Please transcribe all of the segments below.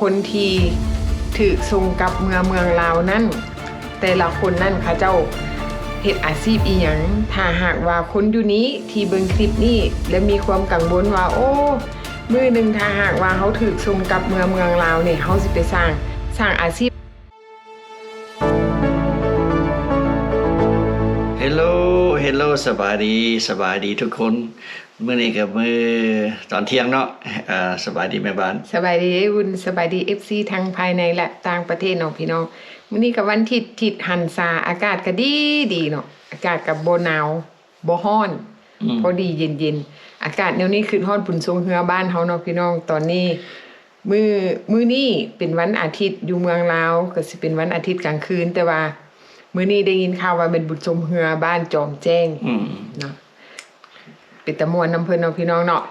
คนที่ถือทรงกับเมืองลาวนั่นแต่ละคนนั่นเขาเจ้าเฮ็ดอาชีพอีหยังถ้าหากว่าคนอยู่นี้ที่เบิ่งคลิปนี้และมีความกังวลว่าโอ้มื้อนึงถ้าหากว่าเฮาถือทรงกับเมืองลาวเนี่ยเฮาสิไปสร้างอาชีพHello สบายดีทุกคนมื้อนี้ก็มื้อตอนเที่ยงเนาะสบายดีแม่บ้านสบายดีบุญสบายดี FC ทั้งภายในและต่างประเทศเนาะพี่น้องมื้อนี้ก็วันทิศหันษาอากาศก็ดีเนาะอากาศก็บ่หนาวบ่ร้อนพอดีเย็นๆอากาศแนวนี้คือฮ้อนปุ่นทรงเฮือบ้านเฮาเนาะพี่น้องตอนนี้มื้อนี้เป็นวันอาทิตย์อยู่เมืองลาวก็สิเป็นวันอาทิตย์กลางคืนแต่ว่ามื้อนี้ได้ยินข่าวว่าเป็นบุญชมเฮือบ้านจอมแจ้งเนาะเป็นตะมวนนำเพิ่นเนาะพี่น้องเนาะ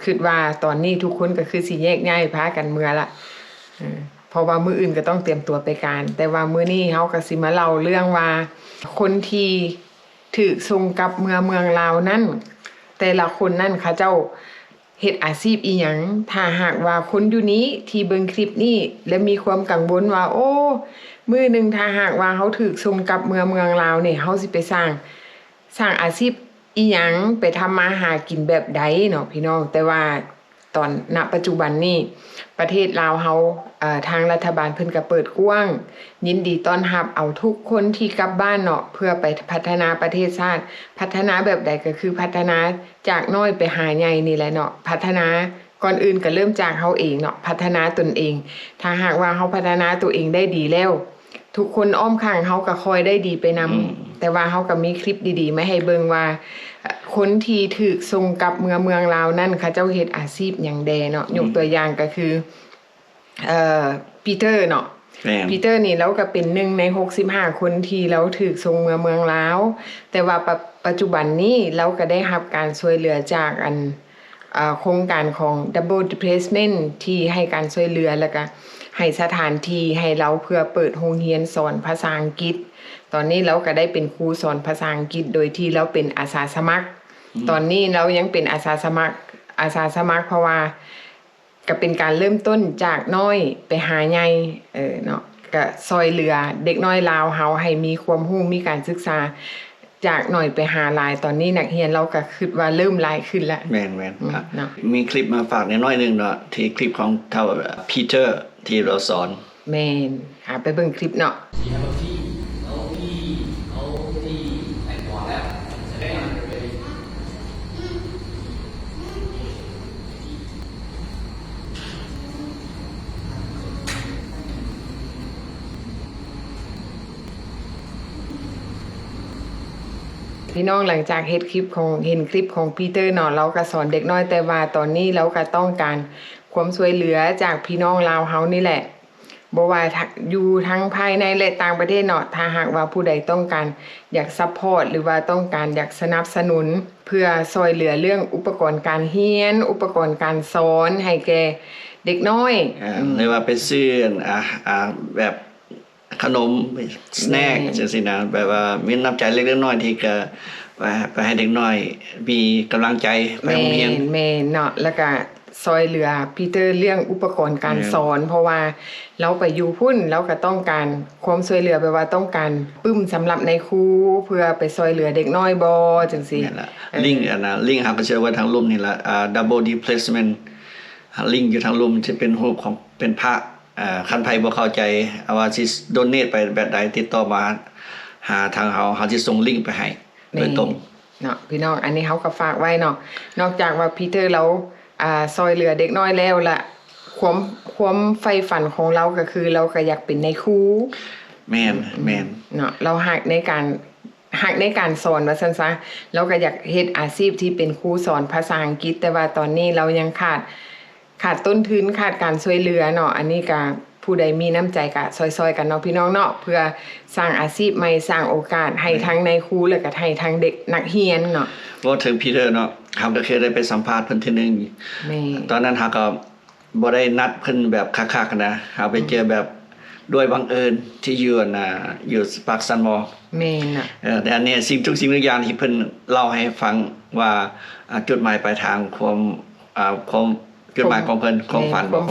คิดว่าตอนนี้ทุกคนก็คือสิแยกย้ายพากันเมื่อละเพราะว่ามื้ออื่นก็ต้องเตรียมตัวไปการแต่ว่ามื้อนี้เฮาก็สิมาเล่าเรื่องว่าคนที่ถูกส่งกลับเมืองลาวนั่นแต่ละคนนั่นเขาเจ้าเฮ็ดอาชีพอีหยังถ้าหากว่าคนอยู่นี้ที่เบิ่งคลิปนี้และมีความกังวลว่าโอ้มื้อนึงถ้าหากว่าเฮาถูกส่งกลับเมืองลาวเนี่ยเฮาสิไปสร้างอาชีพอีหยังไปทำมาหากินแบบใดเนาะพี่น้องแต่ว่าตอนณปัจจุบันนี้ประเทศลาวเฮาทางรัฐบาลเพิ่นก็เปิดกว้างยินดีต้อนรับเอาทุกคนที่กลับบ้านเนาะเพื่อไปพัฒนาประเทศชาติพัฒนาแบบใดก็คือพัฒนาจากน้อยไปหาใหญ่นี่แหละเนาะพัฒนาก่อนอื่นก็เริ่มจากเฮาเองเนาะพัฒนาตนเองถ้าหากว่าเฮาพัฒนาตัวเองได้ดีแล้วทุกคนอ้อมข้างเฮาก็คอยได้ดีไปนำแต่ว่าเฮาก็มีคลิปดีๆมาให้เบิ่งว่าคนที่ถูกส่งกลับเมืองลาวนั่นเขาเจ้าเฮ็ดอาชีพหยังแดเนาะยกตัวอย่างก็คือปีเตอร์เนาะปีเตอร์นี่เราก็เป็น1ใน65คนที่เราถูกส่งเมืองลาวแต่ว่าปัจจุบันนี้เราก็ได้รับการช่วยเหลือจากโครงการของ Double Replacement ที่ให้การช่วยเหลือแล้วก็ให้สถานที่ให้เราเพื่อเปิดโรงเรียนสอนภาษาอังกฤษตอนนี้เราก็ได้เป็นครูสอนภาษาอังกฤษโดยที่เราเป็นอาสาสมัครตอนนี้เรายังเป็นอาสาสมัครเพราะว่าก็เป็นการเริ่มต้นจากน้อยไปหาใหญ่เนาะก็ซอยเหลือเด็กน้อยลาวเฮาให้มีความรู้มีการศึกษาจากหน่อยไปหาหลายตอนนี้นักเรียนเราก็คิดว่าเริ่มหลายขึ้นแล้วแม่นเนาะมีคลิปมาฝากน้อยนึงเนาะที่คลิปของเท่าพีเตอร์ที่เราสอนแม่นไปเบิ่งคลิปเนาะพี่น้องหลังจากเห็นคลิปของปีเตอร์เนาะเราก็สอนเด็กน้อยแต่ว่าตอนนี้เราก็ต้องการความช่วยเหลือจากพี่น้องลาวเฮานี่แหละบ่ว่าอยู่ทั้งภายในและต่างประเทศเนาะถ้าหากว่าผู้ใดต้องการอยากซัพพอร์ตหรือว่าต้องการอยากสนับสนุนเพื่อช่วยเหลือเรื่องอุปกรณ์การเรียนอุปกรณ์การสอนให้แก่เด็กน้อยหรือว่าไปซื้อแบบขนมสแน็คจังซี่นะแบบว่ามีน้ำใจเล็กๆน้อยๆที่ก็ไปให้เด็กน้อยมีกำลังใจไปโรงเรียนแม่เนาะแล้วก็ซอยเหลือปีเตอร์เรื่องอุปกรณ์การสอนเพราะว่าเราไปอยู่พุ่นเราก็ต้องการความช่วยเหลือแบบว่าต้องการปึ้มสำหรับในครูเพื่อไปซอยเหลือเด็กน้อยบ่จังซี่ลิงก์ลิงก์หาก็เชื่อว่าทางลุ่มนี่ล่ะdouble replacement ลิงก์อยู่ทางลุ่มจะเป็นรูปของเป็นพระคันไผบ่เข้าใจว่าสิโดเนตไปแบบใดติดต่อมาหาทางเฮาสิส่งลิงก์ไปให้โดยตรงเนาะพี่น้องอันนี้เฮาก็ฝากไว้เนาะนอกจากว่าพีเตอร์เราซอยเหลือเด็กน้อยแล้วล่ะความใฝ่ฝันของเราก็คือเราก็อยากเป็นนายครูแม่นเนาะเราหักในการสอนว่าซั่นซะเราก็อยากเฮ็ดอาชีพที่เป็นครูสอนภาษาอังกฤษแต่ว่าตอนนี้เรายังขาดต้นทุนขาดการช่วยเหลือเนาะอันนี้ก็ผู้ใดมีน้ำใจก็ซอยๆกันเนาะพี่น้องเนาะเพื่อสร้างอาชีพใหม่สร้างโอกาสให้ทั้งในครูและก็ให้ทั้งเด็กนักเรียนเนาะว่าถึงพีเตอร์เนาะครับก็เคยได้ไปสัมภาษณ์เพิ่นทีนึงตอนนั้นเฮาก็บ่ได้นัดเพิ่นแบบคักๆนะเฮาไปเจอแบบด้วยบังเอิญที่อยู่ปากซันมอแม่นน่ะแต่อันนี้สิ่งทุกอย่างที่เพิ่นเล่าให้ฟังว่าจุดหมายปลายทางความ จุดหมายของเพิ่นความฝัน ความ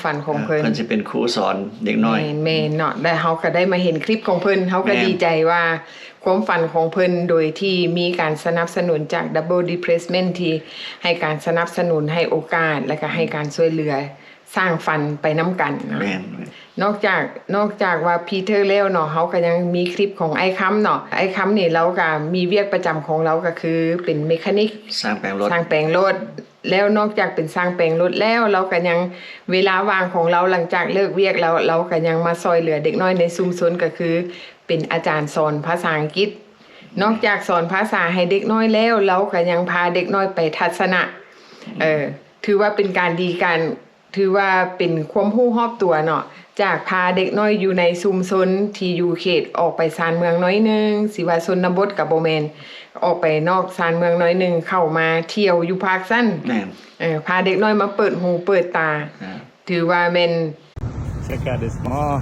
ฝันของเพิ่น เพิ่นสิเป็นครูสอนเด็กน้อย แม่นเนาะได้เฮาก็ได้มาเห็นคลิปของเพิ่นเฮาก็ดีใจว่าความฝันของเพิ่นโดยที่มีการสนับสนุนจาก Double Depressment ที่ให้การสนับสนุนให้โอกาสและก็ให้การช่วยเหลือสร้างฝันไปนํกันเนาะ แม่น นอกจากว่าพีเตอร์แล้วเนาะเฮาก็ยังมีคลิปของไอ้คำเนาะไอ้คำนี่เราก็มีเวียกประจำของเราก็คือเป็นเมคานิก สร้างแปลงรถ สร้างแปลงรถแล้วนอกจากเป็นสร้างแปลงรถแล้วเราก็ยังเวลาว่างของเราหลังจากเลิกเวียกแล้วเราก็ยังมาซอยเหลือเด็กน้อยในชุมชนก็คือเป็นอาจารย์สอนภาษาอังกฤษนอกจากสอนภาษาให้เด็กน้อยแล้วเราก็ยังพาเด็กน้อยไปทัศนะถือว่าเป็นการดีกันถือว่าเป็นความรู้รอบตัวเนาะจากพาเด็กน้อยอยู่ในชุมชนที่อยู่เขตออกไปชานเมืองน้อยนึงสิว่าชนบทก็บ่แม่นออกไปนอกชานเมืองน้อยนึงเข้ามาเที่ยวอยู่ภาคสั้น แม่น พาเด็กน้อยมาเปิดหูเปิดตา ถือว่าเป็น Check out this mall.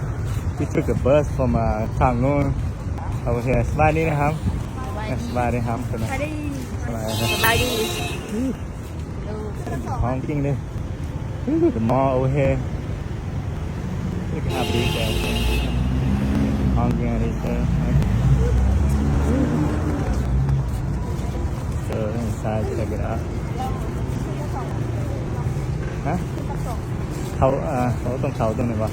We took a bus from Kangwon over here. สบายดีนะครับสบายดีครับสบายดีสบายดีห้องจริงเลย The mall over here. Look how big that is. ห้องจริงอันนี้So inside, check it out. ฮะเขาต้องเขาตรงไหนวะ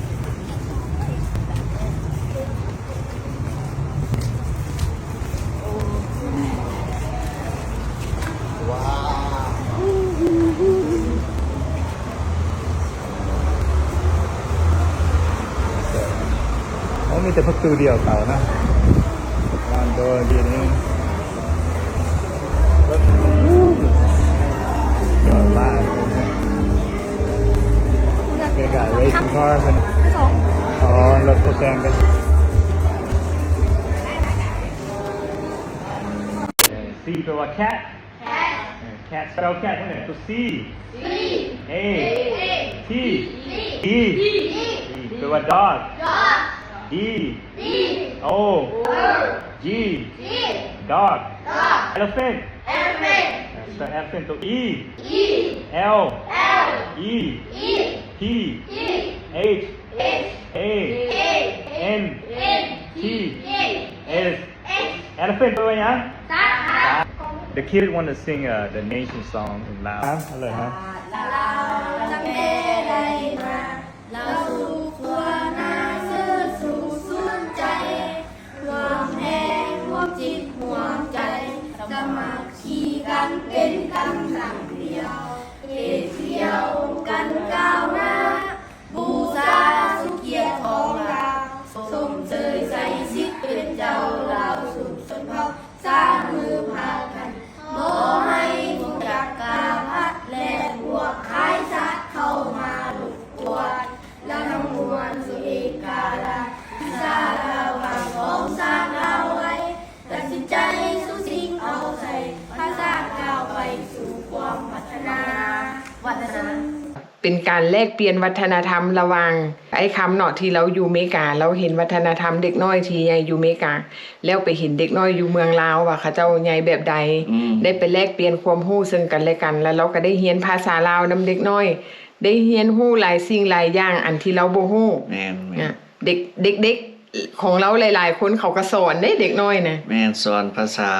มีแต่ประตูเดียวเขานะลานโดยดีนี่จอดบ้านเกะเรซิ่งคาร์เป็นรถตัวแกงกันซีแปลว่า cat cat แปลว่า cat นั่นแหละตัว C A T E แปลว่า dog D O G dog elephant so elephant ตัว E L E P H A N T S elephant ตัวยัง The kid want to sing the nation song in loud อะไรฮะ เราสู่ตัวนาซื่อสู่สุนใจรวมแรงรวมจิตรวมใจสมัครคีกันเป็นกำลังเดียวเที่ยวกันก้าวหน้าบูชาสุเกียรติของเราสมเสยใส่สิทธิ์เป็นเจ้าเราสุขสนเผ่าสร้างมือพากันโมให้พวกจักกาพัดและพวกขายสัตว์เข้ามาลุกกวนแล้วทั้งมวลสุเอกาลาสาลาวางของสร้างเอาไว้ตัดสินใจสู้สิ่งเอาใส่พาสร้างก้าวไปสู่ความพัฒนาเป็นการแลกเปลี่ยนวัฒนธรรมระหว่างไอ้คำเนาะที่เราอยู่อเมริกาเราเห็นวัฒนธรรมเด็กน้อยที่ใหญ่อยู่อเมริกาแล้วไปเห็นเด็กน้อยอยู่เมืองลาวว่าเขาเจ้าใหญ่แบบใดได้ไปแลกเปลี่ยนความรู้ซึ่งกันและกันแล้วเราก็ได้เรียนภาษาลาวนำเด็กน้อยได้เรียนรู้หลายสิ่งหลายอย่างอันที่เราบ่รู้แม่นเด็กของเราหลายๆคนเขาก็สอนได้เด็กน้อยนะแม่นสอนภาษา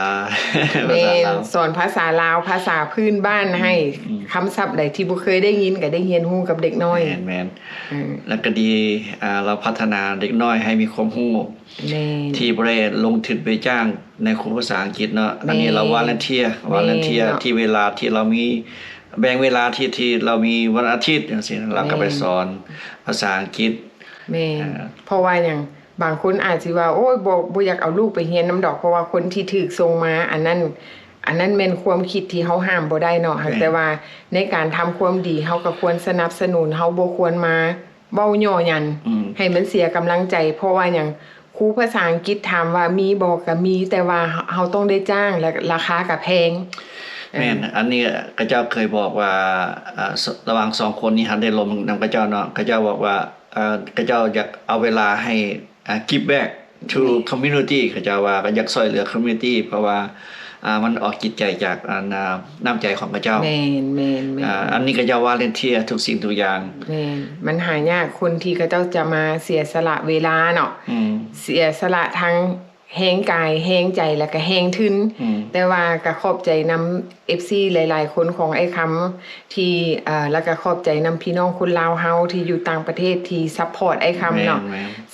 แม่นสอนภาษาลาวภาษาพื้นบ้านให้คำศัพท์ใดที่บ่เคยได้ยินก็ได้เรียนรู้กับเด็กน้อยแม่นแล้วก็ดีเราพัฒนาเด็กน้อยให้มีความรู้ที่บ่ได้ลงทุนไปจ้างในครูภาษาอังกฤษเนาะอันนี้เราวอลันเทียที่เวลาที่เรามีแบ่งเวลาที่เรามีวันอาทิตย์จังซี่เราก็ไปสอนภาษาอังกฤษแม่เพราะว่าหยังบางคนอาจสิว่าโอ้ยบ่อยากเอาลูกไปเรียนนำดอกเพราะว่าคนที่ถูกส่งมาอันนั้นแม่นความคิดที่เฮาห้ามบ่ได้เนาะแต่ว่าในการทำความดีเฮาก็ควรสนับสนุนเฮาบ่ควรมาเว้าย่อหยันให้มันเสียกำลังใจเพราะว่าหยังครูภาษาอังกฤษถามว่ามีบ่ก็มีแต่ว่าเฮาต้องได้จ้างและราคาก็แพงแม่นอันนี้กระเจ้าเคยบอกว่าระหว่าง2คนนี้หันได้ลมนำกระเจ้าเนาะกระเจ้าบอกว่ากระเจ้าอยากเอาเวลาให้give back to community กระเจ้าว่าก็อยากช่วยเหลือ community เพราะว่า มันออกจิตใจจากน้ำใจของพระเจ้าแม่นอันนี้ก็จะวาเลนเทียทุกสิ่งทุกอย่างแม่นมันหายากคนที่เขาเจ้าจะมาเสียสละเวลาเนาะเสียสละทั้งแห้งกายแห้งใจแล้วก็แห้งทึนแต่ว่าก็ขอบใจนำ FC หลายๆคนของไอ้คำที่แล้วก็ขอบใจนำพี่น้องคนลาวเฮาที่อยู่ต่างประเทศที่ซัพพอร์ตไอ้คำเนาะ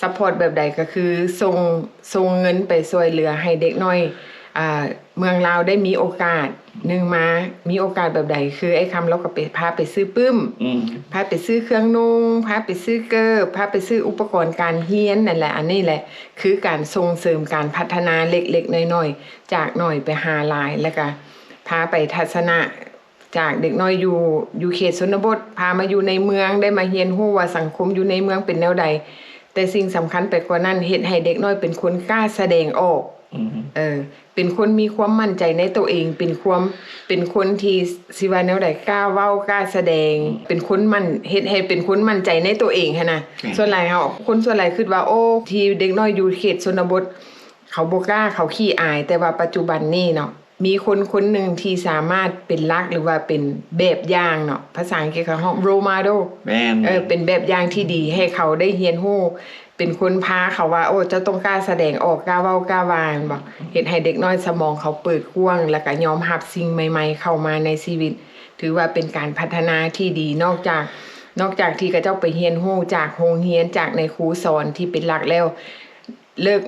ซัพพอร์ตแบบใดก็คือส่งเงินไปช่วยเหลือให้เด็กน้อยเมืองลาวได้มีโอกาสนึงมามีโอกาสแบบใดคือไอ้คำเราก็ไปพาไปซื้อปึ้มพาไปซื้อเครื่องนุ่งพาไปซื้อเกอร์พาไปซื้ออุปกรณ์การเรียนนั่นแหละอันนี้แหละคือการส่งเสริมการพัฒนาเล็กๆน้อยๆจากหน่อยไปหาหลายแล้วก็พาไปทัศนะจากเด็กน้อยอยู่เขตชนบทพามาอยู่ในเมืองได้มาเรียนรู้ว่าสังคมอยู่ในเมืองเป็นแนวใดแต่สิ่งสำคัญไปกว่านั้นเฮ็ดให้เด็กน้อยเป็นคนกล้าแสดงออกเป็นคนมีความมั่นใจในตัวเองเป็นคนที่สิว่าแนวใดกล้าเว้ากล้าแสดงเป็นคนมั่นเฮ็ดให้เป็นคนมั่นใจในตัวเองหั่นน่ะส่วนหลายเฮาคนส่วนหลายคิดว่าโอ้ที่เด็กน้อยอยู่เขตชนบทเขาบ่กล้าเขาขี้อายแต่ว่าปัจจุบันนี้เนาะมีคนหนึ่งที่สามารถเป็นลักษณ์หรือว่าเป็นแบบอย่างเนาะภาษาอังกฤษเขาเรียก role model เป็นแบบอย่างที่ดีให้เขาได้เรียนรู้เป็นคนพาเขาว่าโอ้เจ้าต้องกล้าแสดงออกกล้าเว้ากล้าวางบอกเฮ็ดให้เด็กน้อยสมองเขาเปิดกว้างแล้วก็ยอมรับสิ่งใหม่ๆเข้ามาในชีวิตถือว่าเป็นการพัฒนาที่ดีนอกจากที่เขาเจ้าไปเรียนรู้จากโรงเรียนจากในครูสอนที่เป็นหลักแล้วเลิก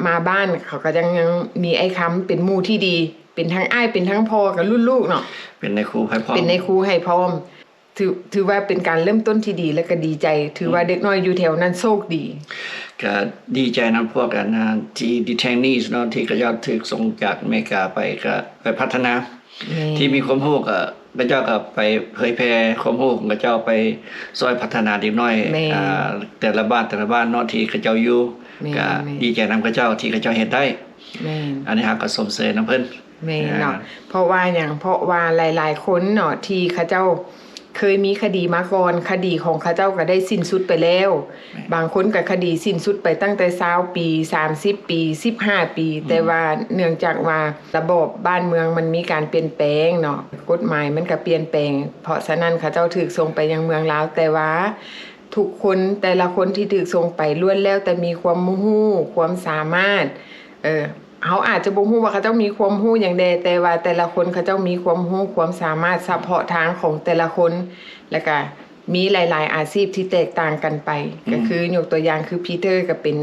มาบ้านเขาก็ยังมีไอ้คำเป็นหมู่ที่ดีเป็นทั้งอ้ายเป็นทั้งพ่อกับรุ่นลูกเนาะเป็นในครูให้พร้อมเป็นในครูให้พร้อมถือว่าเป็นการเริ่มต้นที่ดีและก็ดีใจถือว่าเด็กน้อยอยู่แถวนั้นโชคดีก็ดีใจนำพวกกันที่ detainees เนาะที่ก็ยอดถูกส่งจากอเมริกาไปก็ไปพัฒนาที่มีความรู้ก็พระเจ้าก็ไปเผยแพร่ความรู้ของพระเจ้าไปช่วยพัฒนาเด็กน้อยแต่ละบ้านเนาะที่พระเจ้าอยู่ก็ดีใจนำพระเจ้าที่พระเจ้าเฮ็ดได้อันนี้ก็สมเสริญนำเพิ่นแม่เนาะเพราะว่าหลายๆคนเนาะที่เขาเจ้าเคยมีคดีมาก่อนคดีของเขาเจ้าก็ได้สิ้นสุดไปแล้วบางคนก็คดีสิ้นสุดไปตั้งแต่20ปี30ปี15ปีแต่ว่าเนื่องจากว่าระบบบ้านเมืองมันมีการเปลี่ยนแปลงเนาะกฎหมายมันก็เปลี่ยนแปลงเพราะฉะนั้นเขาเจ้าถูกส่งไปยังเมืองลาวแต่ว่าทุกคนแต่ละคนที่ถูกส่งไปล้วนแล้วแต่มีความรู้ความสามารถเขาอาจจะบ่ฮู้ว่าเขาเจ้ามีความรู้อย่างใดแต่ว่าแต่ละคนเขาเจ้ามีความรู้ความสามารถเฉพาะทางของแต่ละคนแล้วก็มีหลายๆอาชีพที่แตกต่างกันไปก็คือยกตัวอย่างคือพีเตอร์ก็เป็น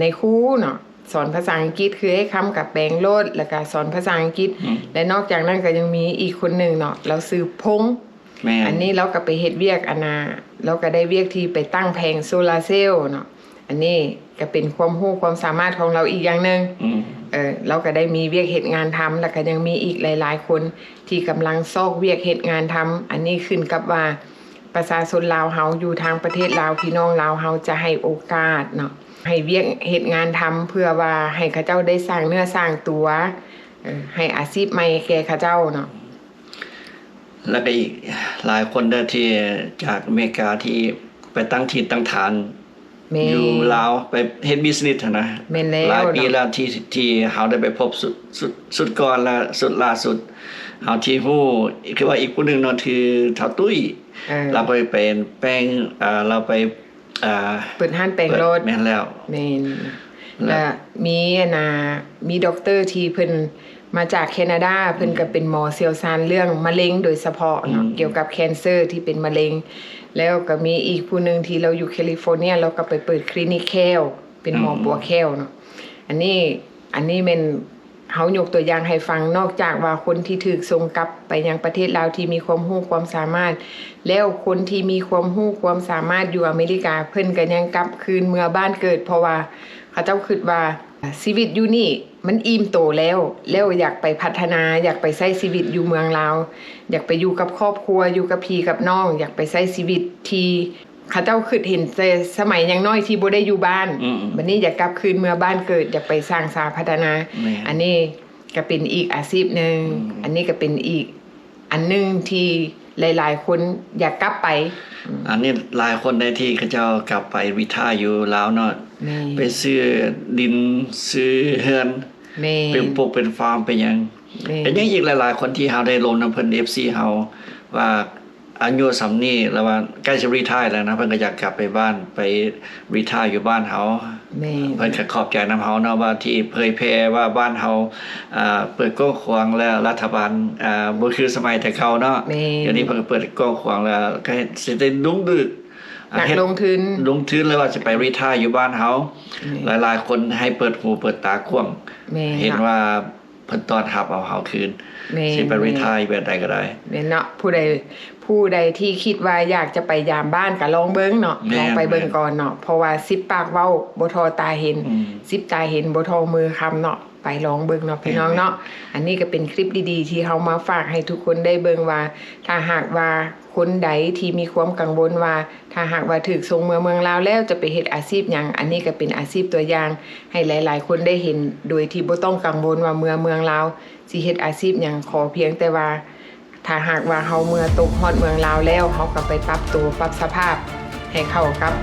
ในครูเนาะสอนภาษาอังกฤษคือให้คำกับแปลงโลดแล้วก็สอนภาษาอังกฤษและนอกจากนั้นก็ยังมีอีกคนนึงเนาะเราซื้อพงอันนี้เราก็ไปเฮ็ดเวียกเราก็ได้เวียกที่ไปตั้งแผงโซลาร์เซลล์เนาะอันนี้ก็เป็นความรู้ความสามารถของเราอีกอย่างนึงเราก็ได้มีเวียกเฮ็ดงานทำแล้วก็ยังมีอีกหลายๆคนที่กำลังซอกเวียกเฮ็ดงานทำอันนี้ขึ้นกับว่าประชาชนลาวเฮาอยู่ทางประเทศลาวพี่น้องลาวเฮาจะให้โอกาสเนาะให้เวียกเฮ็ดงานทำเพื่อว่าให้เขาเจ้าได้สร้างเนื้อสร้างตัวให้อาชีพใหม่แก่เขาเจ้าเนาะแล้วก็อีกหลายคนได้ที่จากอเมริกาที่ไปตั้งถิ่นตั้งฐานอยู่ลาวไปเฮ็ดบิสเนสนะหลายปีแล้วที่เฮาได้ไปพบสุดก่อนและสุดล่าสุดเฮาที่ฮู้คือว่าอีกผู้นึงเนาะคือเฒ่าตุ้ยเราไปเป็นแป้งเราไปเปิดร้านแป้งรถแม่นแล้วแม่นแล้วมีด็อกเตอร์ที่เพิ่นมาจากแคนาดาเพิ่นก็เป็นหมอเชี่ยวชาญเรื่องมะเร็งโดยเฉพาะเนาะเกี่ยวกับแคนเซอร์ที่เป็นมะเร็งแล้วก็มีอีกผู้นึงที่เราอยู่แคลิฟอร์เนียเราก็ไปเปิดคลินิกแคลเป็นหมอปัวแคลเนาะอันนี้เป็นเฮายกตัวอย่างให้ฟังนอกจากว่าคนที่ถูกส่งกลับไปยังประเทศลาวที่มีความรู้ความสามารถแล้วคนที่มีความรู้ความสามารถอยู่อเมริกาเพิ่นก็ยังกลับคืนเมื่อบ้านเกิดเพราะว่าเขาเจ้าคิดว่าชีวิตอยู่นี่มันอิ่มโตแล้วอยากไปพัฒนาอยากไปใช้ชีวิตอยู่เมืองลาวอยากไปอยู่กับครอบครัวอยู่กับพี่กับน้องอยากไปใช้ชีวิตที่เขาเจ้าคิดเห็นแต่สมัยยังน้อยที่บ่ได้อยู่บ้านบัดนี้อยากกลับคืนเมื่อบ้านเกิดอยากไปสร้างสาพัฒนาอันนี้ก็เป็นอีกอาชีพนึงอันนี้ก็เป็นอีกอันนึงที่หลายๆคนอยากกลับไปอันนี้หลายคนได้ที่เขาเจ้ากลับไปวิทาอยู่ลาวเนาะไปซื้อดินซื้อเฮือน แม่ เป็นปลูกเป็นฟาร์มเป็นหยัง แม่ แต่ยังอีกหลายๆคนที่เฮาได้ลงนำเพิ่น FC เฮาว่าอายุสำนี้แล้วว่าใกล้จะรีไทร์แล้วนะเพิ่นก็อยากกลับไปบ้านไปรีไทร์อยู่บ้านเฮา แม่ เพิ่นก็ขอบใจนำเฮาเนาะว่าที่เผยแพร่ว่าบ้านเฮาเปิดกว้างขวางแล้วรัฐบาลบ่คือสมัยแต่เก่าเนาะ แม่ เดี๋ยวนี้เพิ่นก็เปิดกว้างขวางแล้วก็สิได้ดุงดึก อยากลงทุน ลงทุนเลยว่าจะไปรีไทร์อยู่บ้านเฮาหลายๆคนให้เปิดหูเปิดตากว้าง แม่ เห็นว่าเพิ่นต้อนรับเอาเฮาคืน แม่ สิไปรีไทร์แบบใดก็ได้ แม่นเนาะผู้ใดที่คิดว่าอยากจะไปยามบ้านก็ลองเบิ่งเนาะ แม่น ลองไปเบิ่งก่อนเนาะเพราะว่า10ปากเว้าบ่ทอตาเห็น อืม 10ตาเห็นบ่ทอมือคำเนาะไปลองเบิ่งเนาะพี่น้องเนาะอันนี้ก็เป็นคลิปดีๆที่เฮามาฝากให้ทุกคนได้เบิ่งว่า ถ้าหากว่าคนใดที่มีความกังวลว่า ถ้าหากว่าถูกส่งเมืองลาวแล้วจะไปเฮ็ดอาชีพหยังอันนี้ก็เป็นอาชีพตัวอย่าง ให้หลายๆ คนได้เห็นโดยที่บ่ต้องกังวลว่าเมืองลาวสิเฮ็ดอาชีพหยังขอเพียงแต่ว่า ถ้าหากว่าเฮาเมื่อตกฮอดเมืองลาวแล้วเฮาก็ไปปรับตัวปรับสภาพให้เข้ากับ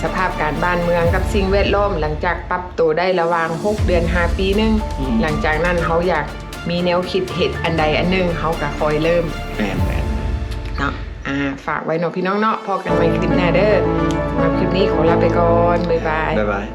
สภาพการบ้านเมืองกับสิ่งแวดล้อมหลังจากปรับตัวได้ระหว่าง6เดือน5ปีนึงหลังจากนั้นเฮาอยากมีแนวคิดเฮ็ดอันใดอันหนึงเฮาก็คอยเริ่ม แม่น เนาะฝากไว้เนาะพี่น้องเนาะพอกันใหม่คลิปหน้าเด้อสำหรับคลิปนี้ขอลาไปก่อนบ๊ายบาย ๆบ๊ายบาย